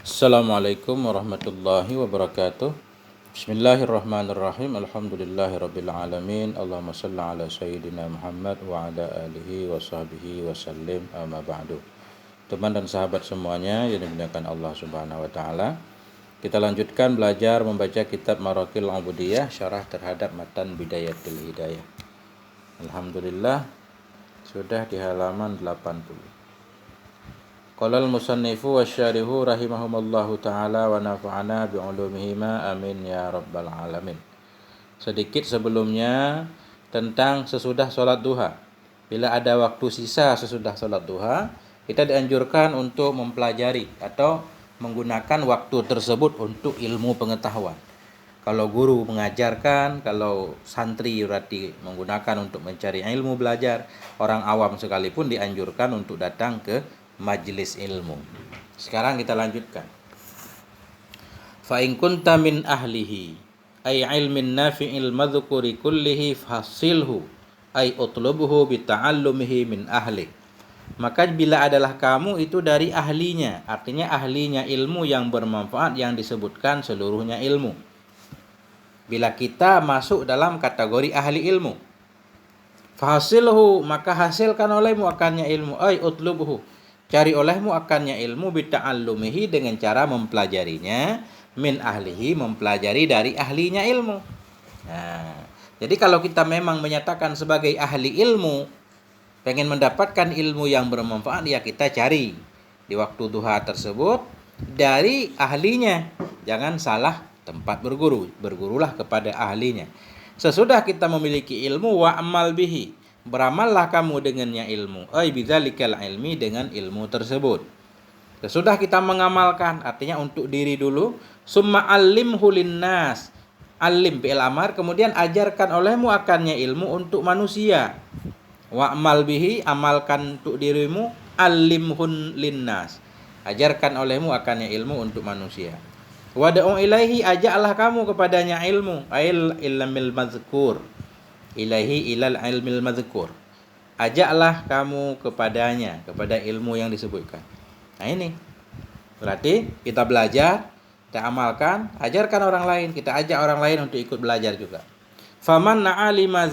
Assalamualaikum warahmatullahi wabarakatuh. Bismillahirrahmanirrahim. Alhamdulillahirabbil alamin. Allahumma shalli ala sayyidina Muhammad wa ala alihi wa sahbihi wa sallim. Amma ba'du. Teman dan sahabat semuanya yang dimuliakan Allah Subhanahu wa taala. Kita lanjutkan belajar membaca kitab Maraqil Ubudiyah, syarah terhadap matan Bidayatul Hidayah. Alhamdulillah sudah di halaman 80. Qala al-musannifu wasyarihu rahimahumallahu ta'ala wa nafa'ana bi'ulumihima amin ya rabbal alamin. Sedikit sebelumnya tentang sesudah sholat duha. Bila ada waktu sisa sesudah sholat duha, kita dianjurkan untuk mempelajari atau menggunakan waktu tersebut untuk ilmu pengetahuan. Kalau guru mengajarkan, kalau santri berarti menggunakan untuk mencari ilmu belajar, orang awam sekalipun dianjurkan untuk datang ke majlis ilmu. Sekarang kita lanjutkan. Fa in kunta min ahlihi ay ilmin nafi'il madhkuri kullihi fasilhu ay utlubhu bi ta'allumihi min ahli. Maka bila adalah kamu itu dari ahlinya, artinya ahlinya ilmu yang bermanfaat yang disebutkan seluruhnya ilmu. Bila kita masuk dalam kategori ahli ilmu, fasilhu maka hasilkan olehmu akannya ilmu, ay utlubhu cari olehmu akannya ilmu bita'allumihi dengan cara mempelajarinya, min ahlihi mempelajari dari ahlinya ilmu. Nah, jadi kalau kita memang menyatakan sebagai ahli ilmu, pengen mendapatkan ilmu yang bermanfaat, ya kita cari di waktu duha tersebut dari ahlinya. Jangan salah tempat berguru, bergurulah kepada ahlinya. Sesudah kita memiliki ilmu, wa'amal bihi, beramallah kamu dengannya ilmu, ay bidzalikal ilmi, dengan ilmu tersebut. Sesudah kita mengamalkan, artinya untuk diri dulu, summa allimhu linnas, alim fi'il amar, kemudian ajarkan olehmu akannya ilmu untuk manusia. Wa'mal bihi, amalkan untuk dirimu, allimhun linnas, ajarkan olehmu akannya ilmu untuk manusia. Wad'u ilaihi, ajaklah kamu kepadanya ilmu, ail ilmil mazkur, ilaihi ilal ilmil madhkur, ajaklah kamu kepadanya, kepada ilmu yang disebutkan. Nah ini berarti kita belajar, kita amalkan, ajarkan orang lain, kita ajak orang lain untuk ikut belajar juga. Faman na'alima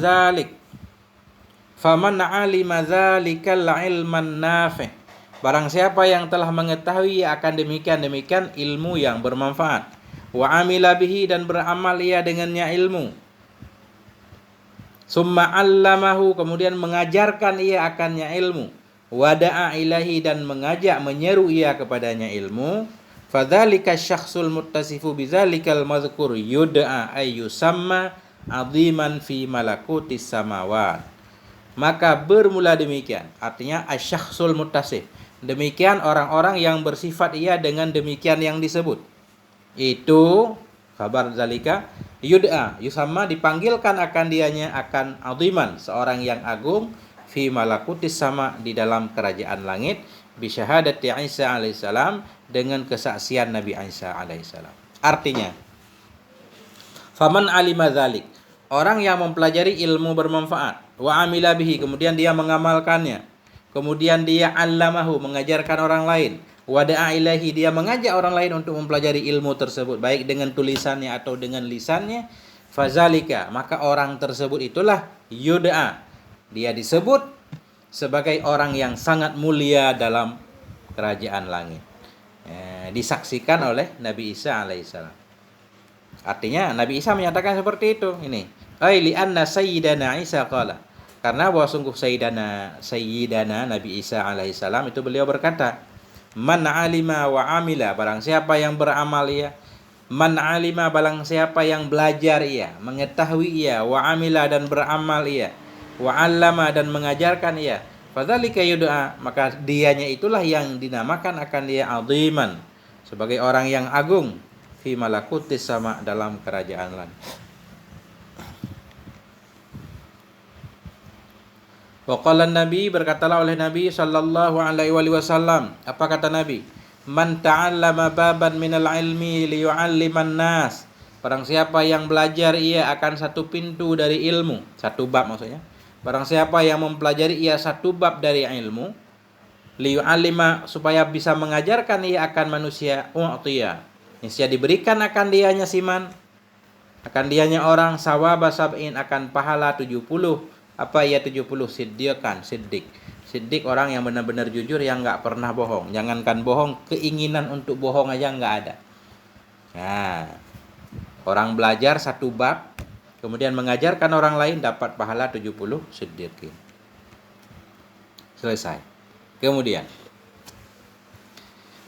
zalikal ilman nafi', barang siapa yang telah mengetahui akan demikian ilmu yang bermanfaat, wa amila bihi, dan beramal ia dengannya ilmu, summa allamahu, kemudian mengajarkan ia akannya ilmu, wada'a ilahi, dan mengajak menyeru ia kepadanya ilmu, fadzalika syakhsul muttasifu bizzalikal mazkur yud'a ay yusamma aziman fi malakutis samawat. Maka bermula demikian, artinya asyakhsul muttasif, demikian orang-orang yang bersifat ia dengan demikian yang disebut. Itu kabar zalika yud'a, yusamma, dipanggilkan akan dianya, akan aziman, seorang yang agung, fi malakutis sama, di dalam kerajaan langit, bi syahadati Isa alaihissalam, dengan kesaksian Nabi Isa alaihissalam. Artinya, faman alima dzalik, orang yang mempelajari ilmu bermanfaat, wa amila bihi, kemudian dia mengamalkannya, kemudian dia allamahu, mengajarkan orang lain, wada'a ilahi, dia mengajak orang lain untuk mempelajari ilmu tersebut, baik dengan tulisannya atau dengan lisannya, fazalika, maka orang tersebut itulah yud'a, dia disebut sebagai orang yang sangat mulia dalam kerajaan langit, disaksikan oleh Nabi Isa alaihissalam. Artinya Nabi Isa menyatakan seperti itu. Ini ai li anna sayyidana Isa qala, karena bahwa sungguh sayyidana Nabi Isa alaihissalam itu beliau berkata, man alima wa amila, barang siapa yang beramal ia, man alima, barang siapa yang belajar ia, mengetahui ia, wa amila, dan beramal ia, wa allama, dan mengajarkan ia, fadzalika yud'a, maka dianya itulah yang dinamakan akan dia aziman, sebagai orang yang agung, fi malakutis sama, dalam kerajaan langit. Waqala Nabi, berkatalah oleh Nabi sallallahu alaihi wasallam, apa kata Nabi? Man ta'allama baban minal ilmi liyu'alliman nas, barang siapa yang belajar ia akan satu pintu dari ilmu, satu bab maksudnya. Barang siapa yang mempelajari ia satu bab dari ilmu, liyu'allima, supaya bisa mengajarkan ia akan manusia, u'tiya, niscaya diberikan akan dianya siman, akan dianya orang, sawaba sab'in, akan pahala 70. Apa ya 70? Siddiqan, siddiq. Siddiq orang yang benar-benar jujur, yang nggak pernah bohong. Jangankan bohong, keinginan untuk bohong aja nggak ada. Nah, orang belajar satu bab, kemudian mengajarkan orang lain, dapat pahala 70 siddiqin. Selesai. Kemudian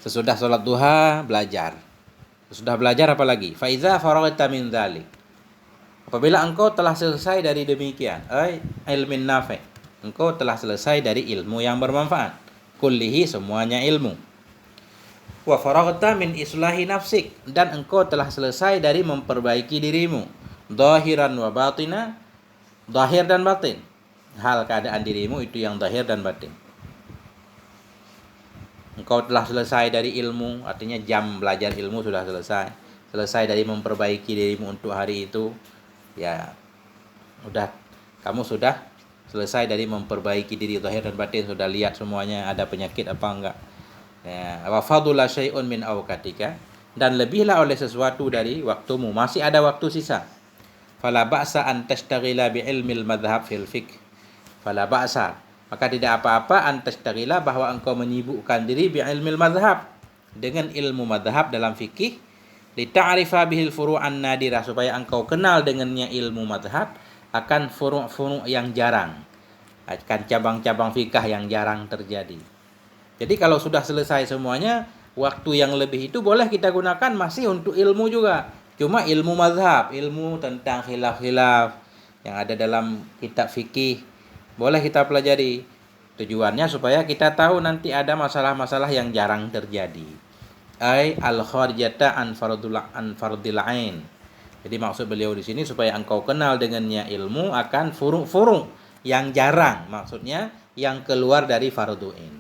sesudah sholat duha belajar. Sesudah belajar apa lagi? Faiza faraghta min dzalik. Apabila engkau telah selesai dari demikian, ilmin nafi', engkau telah selesai dari ilmu yang bermanfaat. Kullihi, semuanya ilmu. Wa faraghta min islahi nafsik, dan engkau telah selesai dari memperbaiki dirimu. Zahiran wa batina, zahir dan batin. Hal keadaan dirimu itu yang zahir dan batin. Engkau telah selesai dari ilmu, artinya jam belajar ilmu sudah selesai. Selesai dari memperbaiki dirimu untuk hari itu, ya udah, kamu sudah selesai dari memperbaiki diri zahir dan batin, sudah lihat semuanya ada penyakit apa enggak. Ya, wa fadula syai'un min awqatika, dan lebihlah oleh sesuatu dari waktumu, masih ada waktu sisa. Fala ba'sa an tastaghila bi ilmil madhhab fil fiqh. Fala ba'sa, maka tidak apa-apa antastagila, bahwa engkau menyibukkan diri bi ilmil madhab, dengan ilmu madhab dalam fikih, li ta'rifa bihil furu'an nadirah, supaya engkau kenal dengannya ilmu madhab akan furu'-furu' yang jarang, akan cabang-cabang fikih yang jarang terjadi. Jadi kalau sudah selesai semuanya, waktu yang lebih itu boleh kita gunakan masih untuk ilmu juga, cuma ilmu madhab, ilmu tentang khilaf-khilaf yang ada dalam kitab fikih, boleh kita pelajari. Tujuannya supaya kita tahu nanti ada masalah-masalah yang jarang terjadi. Al-kharijata an fardil ain. Jadi maksud beliau di sini supaya engkau kenal dengannya ilmu akan furu'-furu' yang jarang, maksudnya yang keluar dari fardhu ain.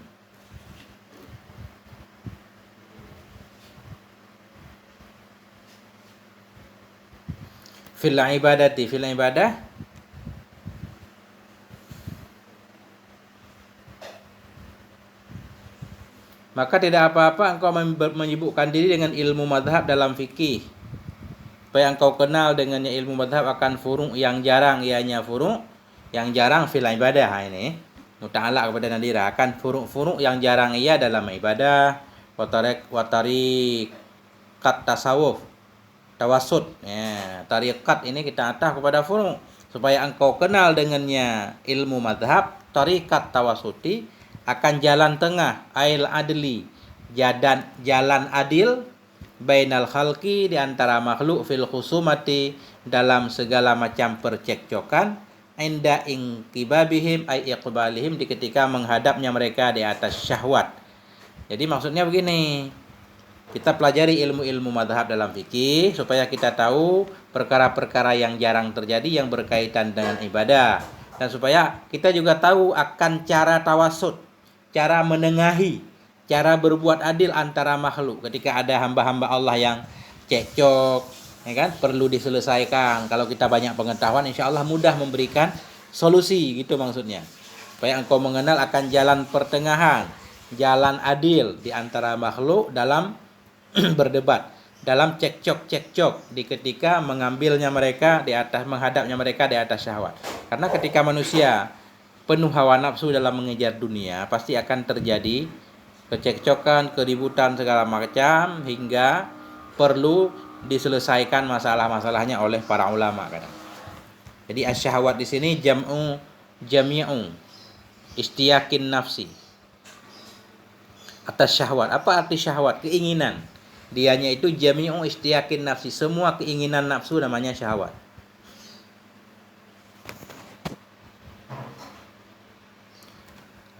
Fil ibadati, fil ibadah, maka tidak apa-apa engkau menyibukkan diri dengan ilmu madhab dalam fikih, supaya engkau kenal dengannya ilmu madhab akan furu' yang jarang, ianya furu' yang jarang fil ibadah. Ini muta'alaq kepada nadira, akan furu'-furu' yang jarang ia dalam ibadah. Tariqat tasawuf, tawassut, ya, tariqat ini kita atah kepada furu', supaya engkau kenal dengannya ilmu madhab, tariqat tawassuti, akan jalan tengah, ail adli, jalan adil, bainal khalqi, di antara makhluk, fil khusumati, dalam segala macam percekcokan, inda inqibabihim ay iqbalihim, di ketika menghadapnya mereka di atas syahwat. Jadi maksudnya begini, kita pelajari ilmu-ilmu madhab dalam fikih supaya kita tahu perkara-perkara yang jarang terjadi yang berkaitan dengan ibadah, dan supaya kita juga tahu akan cara tawassut, cara menengahi, cara berbuat adil antara makhluk ketika ada hamba-hamba Allah yang cekcok, ya kan, perlu diselesaikan. Kalau kita banyak pengetahuan, insya Allah mudah memberikan solusi, gitu maksudnya. Supaya engkau mengenal akan jalan pertengahan, jalan adil di antara makhluk dalam berdebat, dalam cekcok di ketika mengambilnya mereka di atas, menghadapnya mereka di atas syahwat. Karena ketika manusia penuh hawa nafsu dalam mengejar dunia, pasti akan terjadi kecekcokan, keributan segala macam, hingga perlu diselesaikan masalah-masalahnya oleh para ulama kadang. Jadi asyahwat di sini jami'u istiyakin nafsi. Atas syahwat, apa arti syahwat? Keinginan. Dianya itu jami'u istiyakin nafsi, semua keinginan nafsu namanya syahwat.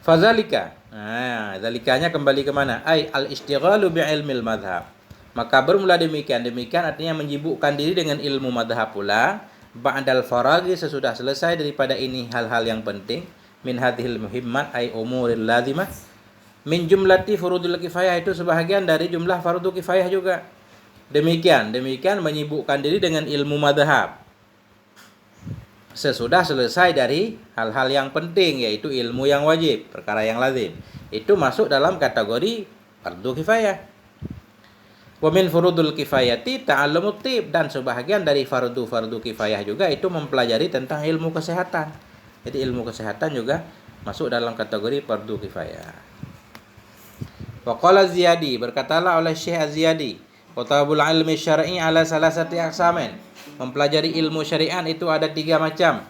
Fazalika, zalikanya kembali ke mana? Al-istighalu bi'ilmil madhab. Maka bermula demikian artinya menyibukkan diri dengan ilmu madhab pula, ba'dal faraghi, sesudah selesai daripada ini hal-hal yang penting, min hadhil muhimmat ay umuril lazimah, min jumlati furudul kifayah, itu sebahagian dari jumlah fardu kifayah juga. Demikian menyibukkan diri dengan ilmu madhab sesudah selesai dari hal-hal yang penting, yaitu ilmu yang wajib, perkara yang lazim. Itu masuk dalam kategori fardu kifayah. Wa min furudul kifayati ta'allumut tib, dan sebahagian dari fardu kifayah juga itu mempelajari tentang ilmu kesehatan. Jadi ilmu kesehatan juga masuk dalam kategori fardu kifayah. Wa qala Ziyadi, berkatalah oleh Syekh Az-Ziyadi, wa talabul ilmi syar'i ala salasati aqsamin. Mempelajari ilmu syariat itu ada 3 macam.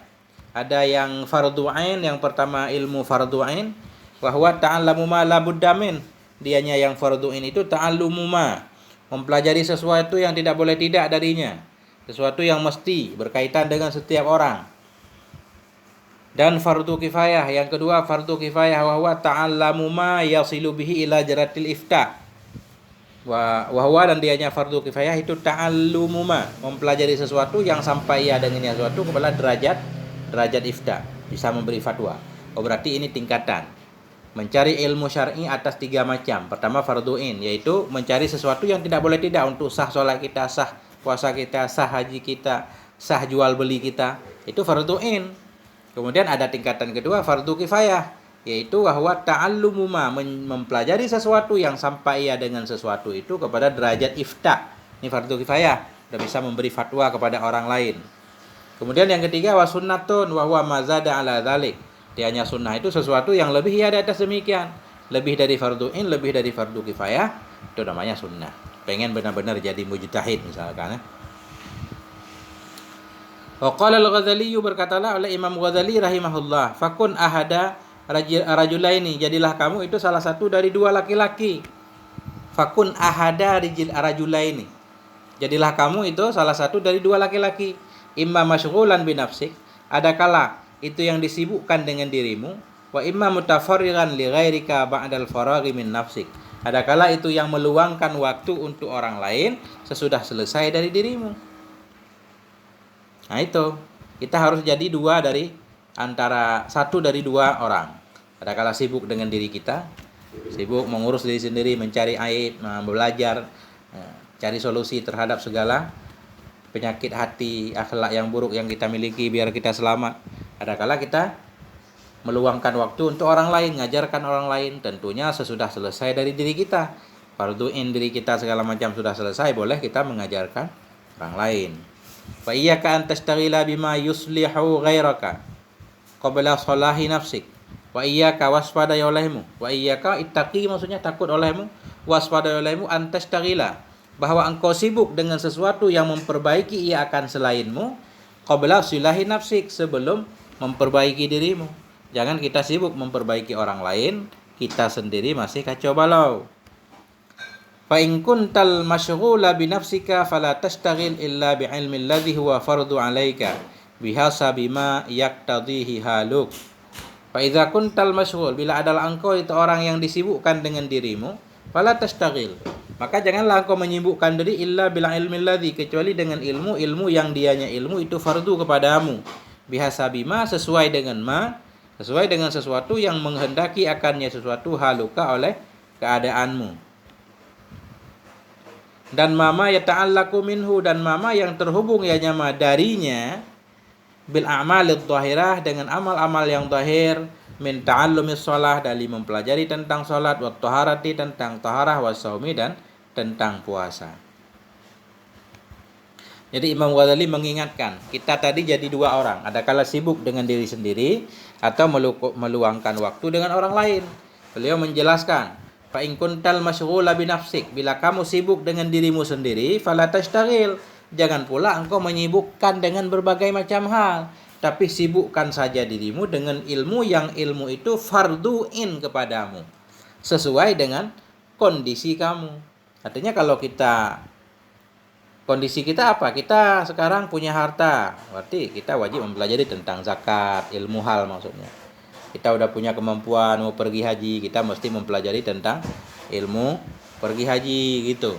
Ada yang fardu ain, yang pertama ilmu fardu ain, wa huwa ta'allamu ma la budda min. Dianya yang fardu ain itu ta'allumu ma, mempelajari sesuatu yang tidak boleh tidak darinya, sesuatu yang mesti berkaitan dengan setiap orang. Dan fardu kifayah, yang kedua fardu kifayah, wa huwa ta'allamu ma yasilu bihi ila jaratil ifta. Wa huwa, dan dianya fardu kifayah itu ta'allumu ma, mempelajari sesuatu yang sampai ia dengannya sesuatu kepada derajat ifta, bisa memberi fatwa. Oh, berarti ini tingkatan mencari ilmu syar'i atas 3 macam. Pertama fardu ain, yaitu mencari sesuatu yang tidak boleh tidak untuk sah sholat kita, sah puasa kita, sah haji kita, sah jual beli kita, itu fardu ain. Kemudian ada tingkatan kedua fardu kifayah, yaitu bahwa ta'allumu ma, mempelajari sesuatu yang sampai ia dengan sesuatu itu kepada derajat ifta. Ini fardu kifayah, sudah bisa memberi fatwa kepada orang lain. Kemudian yang ketiga wa sunnatun wa huwa mazada ala dzalik. Dianya sunnah itu sesuatu yang lebih ia di atas demikian, lebih dari fardu ain, lebih dari fardu kifayah, itu namanya sunnah. Pengen benar-benar jadi mujtahid misalkan. Wa qala al-Ghazali, berkatalah oleh Imam Ghazali rahimahullah, fakun ahada rajulaini, jadilah kamu itu salah satu dari 2 laki-laki. Fakun ahada rajulaini, jadilah kamu itu salah satu dari 2 laki-laki. Imma masyghulan bi nafsik, adakala itu yang disibukkan dengan dirimu, wa imma mutafarrigan li ghairika ba'dal faraghi min nafsik, adakala itu yang meluangkan waktu untuk orang lain sesudah selesai dari dirimu. Nah itu, kita harus jadi satu dari 2 orang. Adakala sibuk dengan diri kita, sibuk mengurus diri sendiri, mencari aib, belajar, cari solusi terhadap segala penyakit hati, akhlak yang buruk yang kita miliki biar kita selamat. Adakala kita meluangkan waktu untuk orang lain, ngajarkan orang lain, tentunya sesudah selesai dari diri kita. Fardu ain diri kita segala macam sudah selesai, boleh kita mengajarkan orang lain. Fa iyyaka an tastaghila bima yuslihu ghairaka qabla salahi nafsik. Wa iyyaka waspada olehmu. Wa iyyaka ittaqi, maksudnya takut olehmu, waspada olehmu an tastaghila, bahwa engkau sibuk dengan sesuatu yang memperbaiki ia akan selainmu, qabla salahi nafsik, sebelum memperbaiki dirimu. Jangan kita sibuk memperbaiki orang lain, kita sendiri masih kacau balau. Fa in kuntal masyghula bi nafsika fala tastaghil illa bi ilmi alladhi huwa fardu 'alaika bihasabi ma yaqtadhihi haluk. Fa idza kuntal masyghul, bila adalah engkau itu orang yang disibukkan dengan dirimu, fala tastaghil, maka janganlah engkau menyibukkan diri illa bil ilmi alladhi, kecuali dengan ilmu yang dianya ilmu itu fardu kepadamu, bihasabi ma, sesuai dengan sesuatu yang menghendaki akannya sesuatu, haluka, oleh keadaanmu. Dan mama yata'allaku minhu, dan mama yang terhubung ianya darinya, bil a'malid dhahirah, dengan amal-amal yang zahir, min ta'allumis shalah, dari mempelajari tentang salat, wa taharati, tentang taharah, wa shaumi, dan tentang puasa. Jadi Imam Ghazali mengingatkan kita tadi jadi 2 orang, adakala sibuk dengan diri sendiri atau meluangkan waktu dengan orang lain. Beliau menjelaskan, fa in kuntal masyghula bi nafsik, bila kamu sibuk dengan dirimu sendiri, fala tastaghil, jangan pula engkau menyibukkan dengan berbagai macam hal, tapi sibukkan saja dirimu dengan ilmu yang ilmu itu fardu in kepadamu, sesuai dengan kondisi kamu. Artinya kalau kondisi kita apa? Kita sekarang punya harta, berarti kita wajib mempelajari tentang zakat, ilmu hal maksudnya. Kita udah punya kemampuan mau pergi haji, kita mesti mempelajari tentang ilmu pergi haji gitu.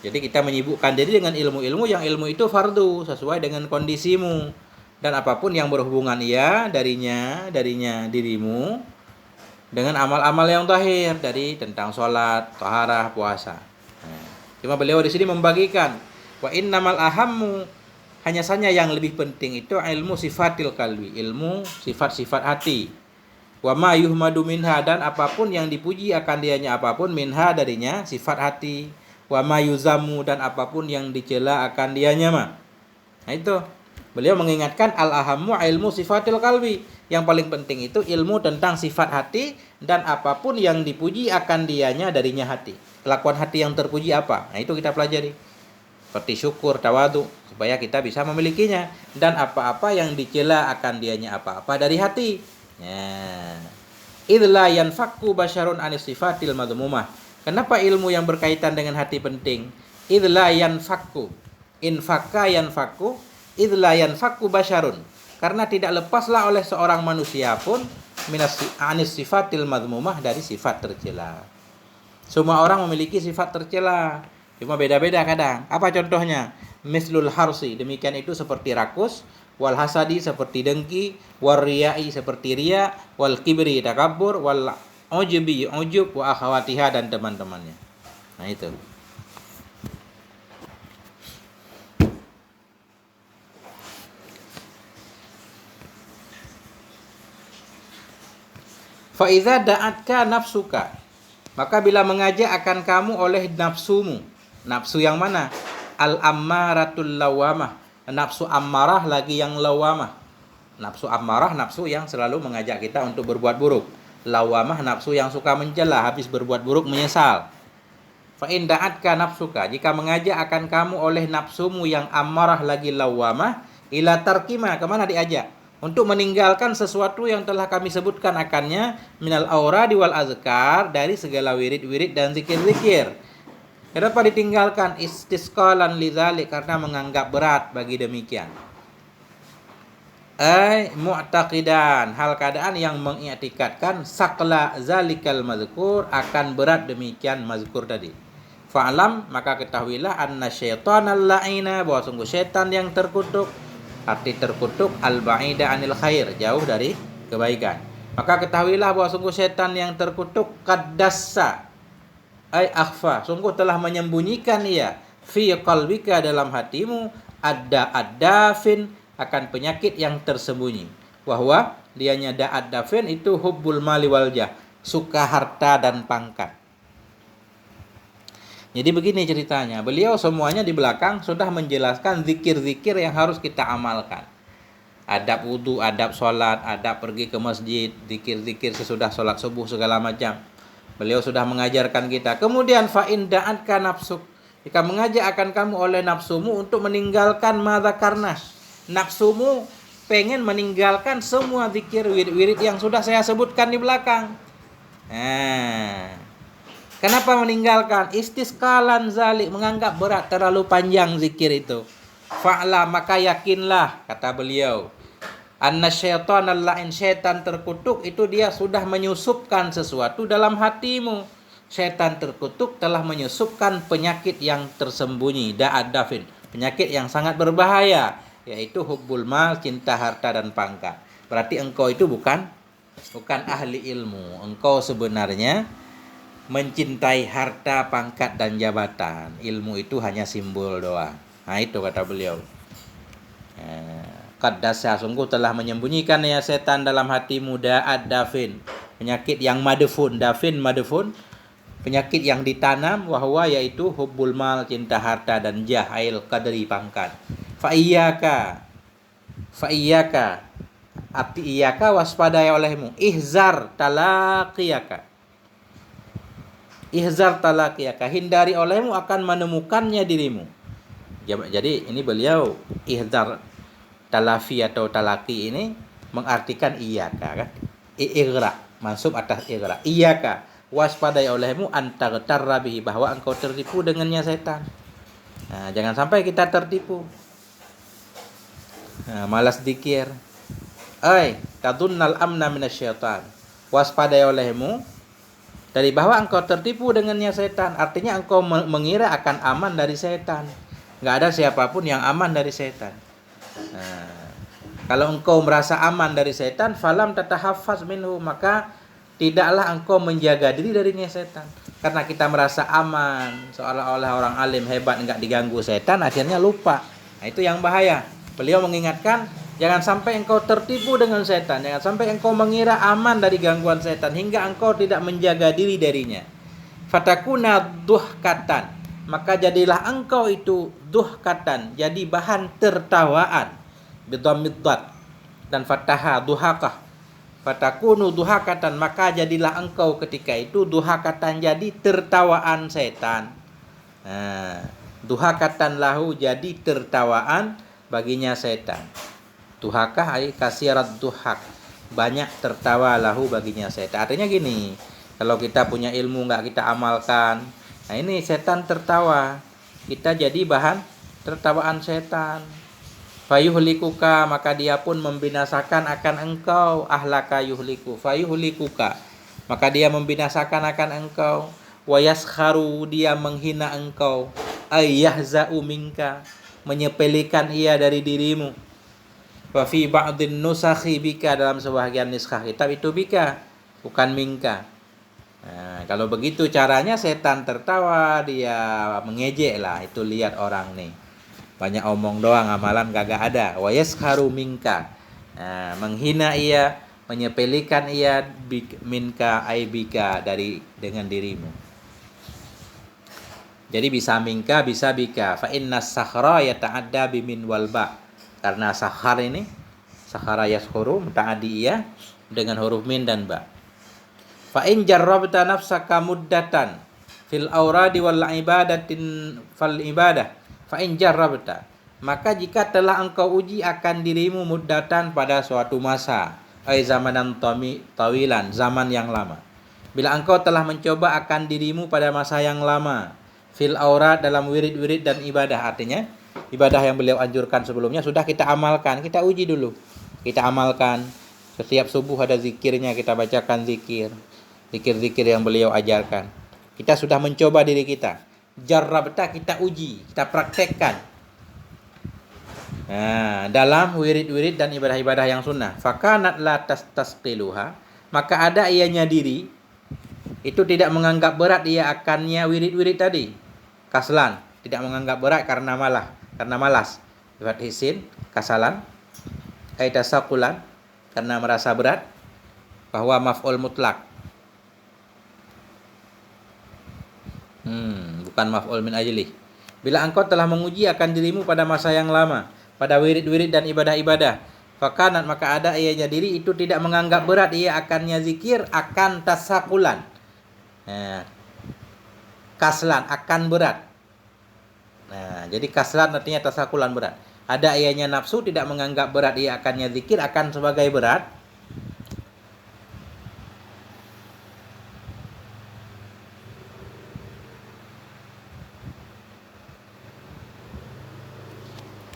Jadi kita menyibukkan diri dengan ilmu-ilmu yang ilmu itu fardu sesuai dengan kondisimu, dan apapun yang berhubungan darinya dirimu dengan amal-amal yang zahir, dari tentang sholat, taharah, puasa. Cuma beliau di sini membagikan, wa innamal ahammu Hanya saja yang lebih penting itu ilmu sifatil qalbi, ilmu sifat-sifat hati. Wa ma yuhmadu minha, dan apapun yang dipuji akan dianya apapun minha darinya sifat hati. Wa ma yuzamu, dan apapun yang dicela akan dianya mah. Nah itu. Beliau mengingatkan al-ahammu ilmu sifatil qalbi. Yang paling penting itu ilmu tentang sifat hati, dan apapun yang dipuji akan dianya darinya hati. Kelakuan hati yang terpuji apa? Nah itu kita pelajari. Seperti syukur, tawadu, supaya kita bisa memilikinya. Dan apa-apa yang dicela akan dianya apa-apa dari hati. Ya. Idla yanfakku basyarun anis sifatil madhumumah. Kenapa ilmu yang berkaitan dengan hati penting? Idla yanfakku. Infakka yanfakku. Idla yanfakku basyarun. Karena tidak lepaslah oleh seorang manusia pun minas anis sifatil madhumumah, dari sifat tercela. Semua orang memiliki sifat tercela. Cuma beda-beda kadang. Apa contohnya? Mislul harsi, demikian itu seperti rakus. Wal hasadi, seperti dengki. Wal riyai, seperti riya. Wal kibri, takabur. Wal ujubi, ujub. Wa akhawatiha, dan teman-temannya. Nah itu. Faiza da'atka nafsuka, maka bila mengajak akan kamu oleh nafsumu. Nafsu yang mana? Al-ammaratul lawamah. Nafsu ammarah lagi yang lawamah. Nafsu ammarah, nafsu yang selalu mengajak kita untuk berbuat buruk. Lawamah, nafsu yang suka mencela, habis berbuat buruk menyesal. Fa in da'atka nafsuka, jika mengajak akan kamu oleh nafsumu yang ammarah lagi lawamah, ila tarkima, kemana diajak? Untuk meninggalkan sesuatu yang telah kami sebutkan akannya, minal auradi wal azkar, dari segala wirid-wirid dan zikir-zikir. Kenapa ditinggalkan? Istisqalan lidzalik, karena menganggap berat bagi demikian. Mu'taqidan, hal keadaan yang mengiktikadkan sakla zalikal mazkur, akan berat demikian mazkur tadi. Fa'lam, maka ketahuilah anna syaitanal la'ina, bahwa sungguh syaitan yang terkutuk. Arti terkutuk al-ba'ida anil khair, jauh dari kebaikan. Maka ketahuilah bahwa sungguh syaitan yang terkutuk qaddassa, akhfa, sungguh telah menyembunyikan ia fi qalbika, dalam hatimu, ad-dafin, akan penyakit yang tersembunyi. Wahwa, dianya da'ad-dafin itu hubbul mali wal jah, suka harta dan pangkat. Jadi begini ceritanya, beliau semuanya di belakang sudah menjelaskan zikir-zikir yang harus kita amalkan. Adab wudu, adab sholat, adab pergi ke masjid, zikir-zikir sesudah sholat subuh, segala macam. Beliau sudah mengajarkan kita. Kemudian fa'in da'atka nafsuk, jika mengajak akan kamu oleh nafsumu untuk meninggalkan madzakarna. Nafsumu pengen meninggalkan semua zikir wirid-wirid yang sudah saya sebutkan di belakang. Kenapa meninggalkan? Istisqalan zalik, menganggap berat, terlalu panjang zikir itu. Fa'la, maka yakinlah, kata beliau, anna syaitanal la'in, syaitan terkutuk itu dia sudah menyusupkan sesuatu dalam hatimu. Syaitan terkutuk telah menyusupkan penyakit yang tersembunyi, da'ad-dafin, penyakit yang sangat berbahaya, yaitu hubbul mal, cinta harta dan pangkat. Berarti engkau itu bukan ahli ilmu. Engkau sebenarnya mencintai harta, pangkat, dan jabatan. Ilmu itu hanya simbol doang. Nah itu kata beliau. Qaddasa, sungguh telah menyembunyikan ya setan dalam hatimu da'ad-dafin, penyakit yang madfun, dafin madfun, penyakit yang ditanam, wahwa yaitu hubbul mal, cinta harta, dan jahail qadri, pangkat. Fa'iyyaka, arti iyaka, waspadai olehmu, ihzar talaqiyaka, hindari olehmu akan menemukannya dirimu. Jadi ini beliau ihzar talafi atau talaki ini mengartikan iyaka, kan? Igra, mansub atas igra. Iyaka, waspadai olehmu antartarra bihi, bahwa engkau tertipu dengannya setan. Nah, jangan sampai kita tertipu. Malas zikir. Tadunnal amna minasyaitan. Waspadai olehmu dari bahwa engkau tertipu dengannya setan. Artinya engkau mengira akan aman dari setan. Nggak ada siapapun yang aman dari setan. Kalau engkau merasa aman dari setan, falam tatahaffaz minhu, maka tidaklah engkau menjaga diri darinya setan. Karena kita merasa aman, seolah-olah orang alim hebat, nggak diganggu setan, akhirnya lupa Nah, itu yang bahaya. Beliau mengingatkan, jangan sampai engkau tertipu dengan setan, jangan sampai engkau mengira aman dari gangguan setan hingga engkau tidak menjaga diri darinya. Fatakuna duhkatan, maka jadilah engkau itu duhkatan, jadi bahan tertawaan. Bidhammid dan fataha duhakah. Fatakunu duhakatan, maka jadilah engkau ketika itu duhakatan, jadi tertawaan setan. Nah, duhakatan lahu, jadi tertawaan baginya setan. Duhakah ay kasirat duhak, banyak tertawa lahu baginya setan. Artinya gini, kalau kita punya ilmu nggak kita amalkan, nah ini setan tertawa, kita jadi bahan tertawaan setan. Fayuhlikuka, maka dia pun membinasakan akan engkau. Ahlaka yuhliku, fayuhlikuka, maka dia membinasakan akan engkau. Wayaskharu, dia menghina engkau. Ayyahza'u minka, menyepelekan ia dari dirimu. Wa fi ba'dhin nusakhi bika, dalam sebahagian niskah kitab itu bika, bukan minka. Nah, kalau begitu caranya setan tertawa, dia mengejek lah. Itu lihat orang nih, banyak omong doang, amalan kagak ada. Wa yaskharu minka, nah, menghina ia, menyepelekan ia, minka aibika, dari dengan dirimu. Jadi bisa minka, bisa bika. Fa inna sakhra yata'adda bimin wal ba. Karena sakhar ini, sakhara yaskhuru, muta'addi iya dengan huruf min dan ba. Fa in jarrabta nafsaka muddatan fil auradi wal ibadatin fal ibadah. Fa in jarrabta, maka jika telah engkau uji akan dirimu muddatan pada suatu masa, ay zamanan tawilan, zaman yang lama. Bila engkau telah mencoba akan dirimu pada masa yang lama, fil aurad, dalam wirid-wirid dan ibadah, artinya ibadah yang beliau anjurkan sebelumnya sudah kita amalkan, kita uji dulu, kita amalkan. Setiap subuh ada zikirnya, kita bacakan zikir-zikir yang beliau ajarkan. Kita sudah mencoba diri kita, jarrabta, kita uji, kita praktekkan. Nah, dalam wirid-wirid dan ibadah-ibadah yang sunnah, fakanat la tasqiluha, maka ada ianya diri itu tidak menganggap berat ia akannya wirid-wirid tadi. Kaslan, tidak menganggap berat karena malas. Lewat isin, kasalan. Tasaqulan, karena merasa berat. Bahwa maf'ul mutlak. Bukan maf'ul min ajli. Bila engkau telah menguji akan dirimu pada masa yang lama, pada wirid-wirid dan ibadah-ibadah, fakanat, maka ada ianya diri itu tidak menganggap berat ia akannya zikir, akan tasaqulan. Nah, kaslan, akan berat. Nah, jadi kaslan artinya tasakulan, berat. Ada ianya nafsu tidak menganggap berat ia akannya zikir, akan sebagai berat.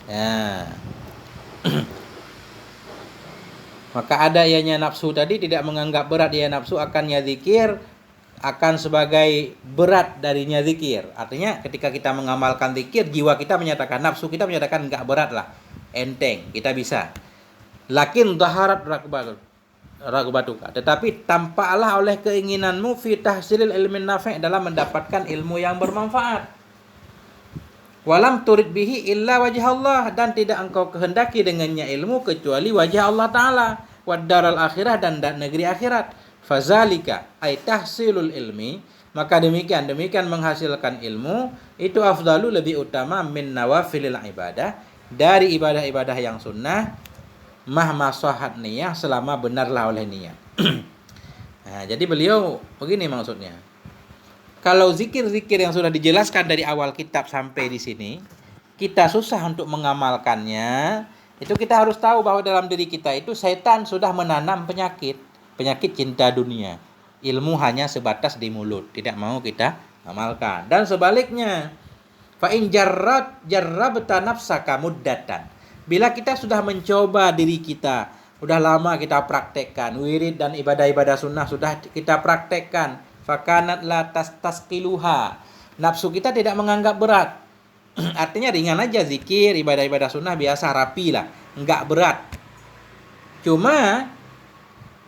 Nah, maka ada ianya nafsu tadi tidak menganggap berat ia nafsu akannya zikir, akan sebagai berat darinya zikir. Artinya ketika kita mengamalkan zikir, jiwa kita menyatakan, nafsu kita menyatakan enggak berat lah, enteng, kita bisa. Lakin dhaharat ragbatuka, tetapi tampaklah oleh keinginanmu fi tahsilil ilmin nafi', dalam mendapatkan ilmu yang bermanfaat. Walam turid bihi illa wajah Allah, dan tidak engkau kehendaki dengannya ilmu kecuali wajah Allah Ta'ala, wad daral akhirah, dan negeri akhirat. Fazalika ay tahsilul ilmi, maka demikian menghasilkan ilmu itu afdalu, lebih utama, min nawafilil ibadah, dari ibadah-ibadah yang sunnah, mahma shahat niyah, selama benarlah oleh niat. Nah, jadi beliau begini maksudnya. Kalau zikir-zikir yang sudah dijelaskan dari awal kitab sampai di sini, kita susah untuk mengamalkannya, itu kita harus tahu bahwa dalam diri kita itu setan sudah menanam penyakit cinta dunia. Ilmu hanya sebatas di mulut, tidak mau kita amalkan. Dan sebaliknya, fa in jarrabta nafsaka muddatan, bila kita sudah mencoba diri kita, sudah lama kita praktekkan wirid dan ibadah-ibadah sunnah, sudah kita praktekkan, fakanat la tasqiluha, nafsu kita tidak menganggap berat. Artinya ringan aja zikir, ibadah-ibadah sunnah biasa, rapi lah, enggak berat. Cuma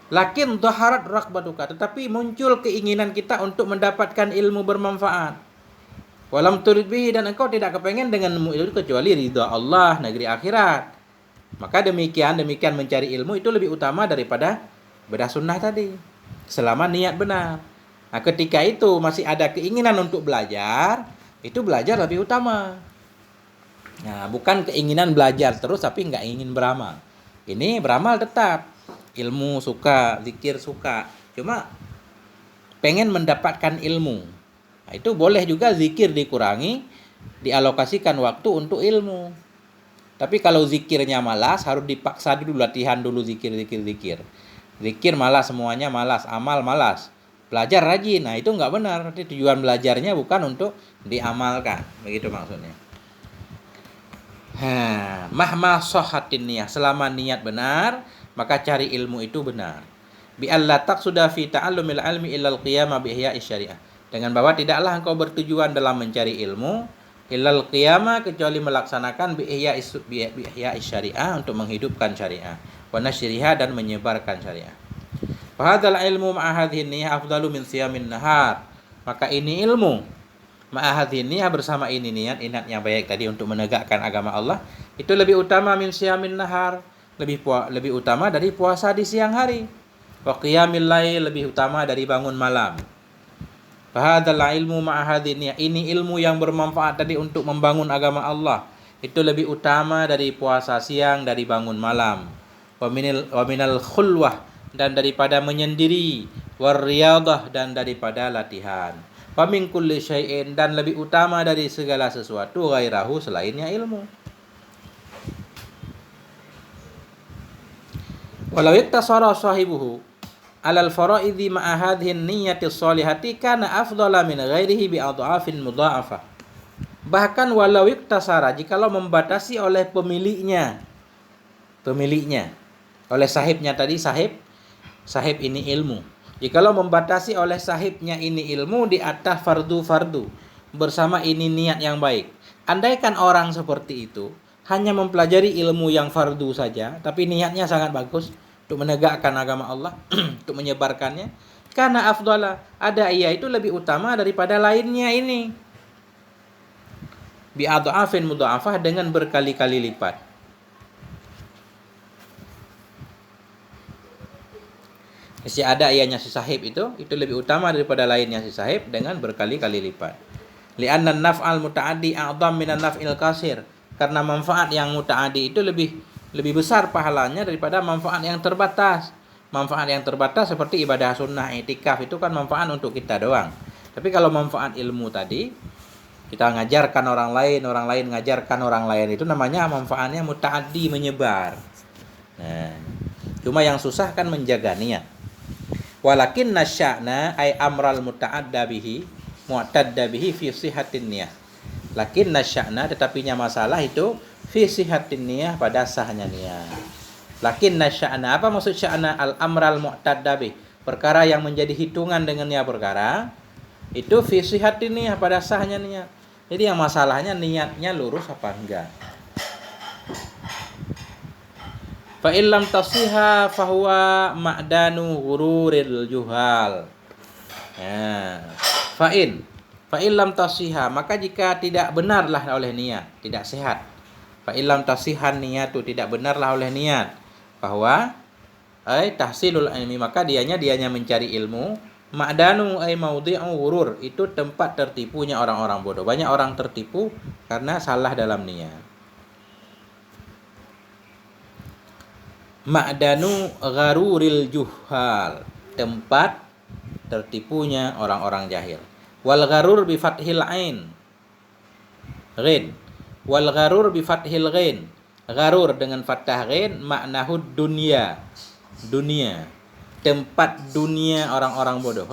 lakin dhaharat raghbatuka, tetapi muncul keinginan kita untuk mendapatkan ilmu bermanfaat. Walam turid bihi, dan engkau tidak kepengen dengan ilmu itu kecuali ridha Allah, negeri akhirat. Maka demikian mencari ilmu itu lebih utama daripada bedah sunnah tadi. Selama niat benar. Nah, ketika itu masih ada keinginan untuk belajar, itu belajar lebih utama. Nah, bukan keinginan belajar terus tapi nggak ingin beramal. Ini beramal tetap. Ilmu suka, zikir suka. Cuma pengen mendapatkan ilmu. Nah, itu boleh juga zikir dikurangi, dialokasikan waktu untuk ilmu. Tapi kalau zikirnya malas, harus dipaksa dulu, latihan dulu zikir. Zikir malas, semuanya malas, amal malas. Belajar rajin, nah itu nggak benar. Nanti tujuan belajarnya bukan untuk diamalkan, begitu maksudnya. Mahma sohatin niyah, selama niat benar, maka cari ilmu itu benar. Bi alla taqsuda fi ta'allumil ilmi illal qiyama bi ihya'i syariah. Dengan bahwa tidaklah engkau bertujuan dalam mencari ilmu illal qiyama, kecuali melaksanakan bi ihya'i syariah, untuk menghidupkan syariah, wa nasyriha, dan menyebarkan syariah. Fa hadzal ilmu ma'a hadhihi niyyah afdalu min siyamin nahar. Maka ini ilmu ma'a hadhihi niyyah, bersama ini niat yang baik tadi untuk menegakkan agama Allah, itu lebih utama min siyamin nahar, lebih utama dari puasa di siang hari. Wa qiyamil lail, lebih utama dari bangun malam. Fahadzal ilmu ma'a hadhihi niyyah, ini ilmu yang bermanfaat tadi untuk membangun agama Allah, itu lebih utama dari puasa siang, dari bangun malam. Wa minal khulwah, dan daripada menyendiri, war riyadah, dan daripada latihan. Wa min kulli syai'in, dan lebih utama dari segala sesuatu, ghairahu, selainnya ilmu. Walau iktasara sahibuhu alal faraidhi ma'a hadhihi niyyati sholihati kana afdhala min ghairihi bi adhafin mudha'afah. Bahkan walau iktasara, jikalau membatasi oleh pemiliknya, oleh sahibnya tadi, sahib ini ilmu. Jikalau membatasi oleh sahibnya ini ilmu di atas fardu bersama ini niat yang baik. Andaikan orang seperti itu hanya mempelajari ilmu yang fardu saja, tapi niatnya sangat bagus untuk menegakkan agama Allah, untuk menyebarkannya, karena afdala, ada ia itu lebih utama daripada lainnya ini. Bi adhafin mudha'afah, dengan berkali-kali lipat. Si ada ianya si sahib itu lebih utama daripada lainnya si sahib dengan berkali-kali lipat. Li'anna naf'al muta'addi a'dham minan naf'il qasir. Karena manfaat yang muta'addi itu lebih besar pahalanya daripada manfaat yang terbatas. Manfaat yang terbatas seperti ibadah sunnah, i'tikaf, itu kan manfaat untuk kita doang. Tapi kalau manfaat ilmu tadi, kita ngajarkan orang lain ngajarkan orang lain, itu namanya manfaatnya muta'addi, menyebar. Nah, cuma yang susah kan menjaga niat. Walakin nasya'na ay amral muta'adda bihi mu'tadda bihi fi sihatin niyah. Lakin nasya'na, tetapinya masalah itu fi sihatin niyah, pada sahnya niat. Lakin nasya'na, apa maksud sya'na? Al amral mu'tadda bih, perkara yang menjadi hitungan dengannya perkara, itu fi sihatin niyah, pada sahnya niat. Jadi yang masalahnya niatnya lurus apa enggak. Fa illam tasiha fahuwa ma'danu ghururil juhal. Fa illam tasiha, maka jika tidak benarlah oleh niat, tidak sehat. Fa illam tasihan niyatu, tidak benarlah oleh niat, bahwa tahsilul ilmi, maka dianya mencari ilmu. Ma'danu ay maudhi'u ghurur, itu tempat tertipunya orang-orang bodoh. Banyak orang tertipu karena salah dalam niat. Ma'danu gharuril juhal, tempat tertipunya orang-orang jahil. Wal gharur bi fathil ain ghin, wal gharur bi fathil ghin, gharur dengan fathah ghin, maknahu dunia, tempat dunia orang-orang bodoh.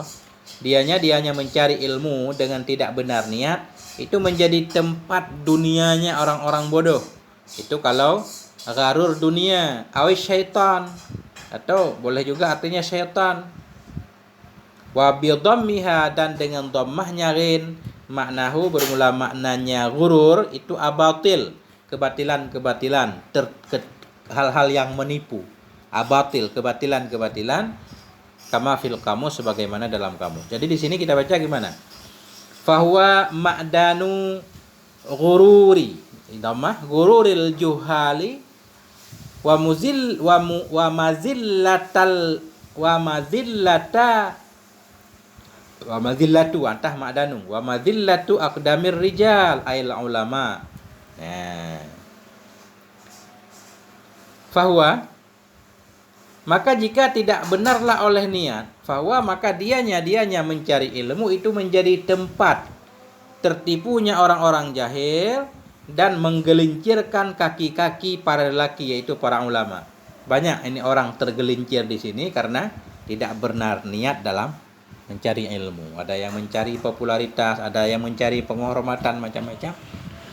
Dianya mencari ilmu dengan tidak benar niat, itu menjadi tempat dunianya orang-orang bodoh. Itu kalau gharur dunia, awis syaitan, atau boleh juga artinya syaitan. Wa bi dhammiha, dan dengan dhammahnya ghin, maknahu bermula maknanya ghurur, itu abatil, kebatilan, hal-hal yang menipu. Abatil, kebatilan, kama fil kamus, sebagaimana dalam kamus. Jadi di sini kita baca gimana? fahuwa ma'danu ghururi, idamah ghururil juhali wa muzil wa mazillatal wa mazillatu antah ma'danu wa mazillatu aqdamir rijal ail ulama. Nah, fahuwa, maka jika tidak benarlah oleh niat, fahuwa, maka dianya mencari ilmu itu menjadi tempat tertipunya orang-orang jahil dan menggelincirkan kaki-kaki para lelaki, yaitu para ulama. Banyak ini orang tergelincir di sini karena tidak benar niat dalam mencari ilmu. Ada yang mencari popularitas, ada yang mencari penghormatan, macam-macam.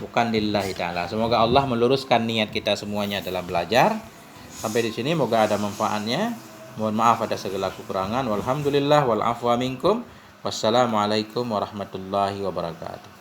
Bukan lillahi ta'ala. Semoga Allah meluruskan niat kita semuanya dalam belajar. Sampai di sini moga ada manfaatnya. Mohon maaf ada segala kekurangan. Walhamdulillah wal afwa minkum. Wassalamualaikum warahmatullahi wabarakatuh.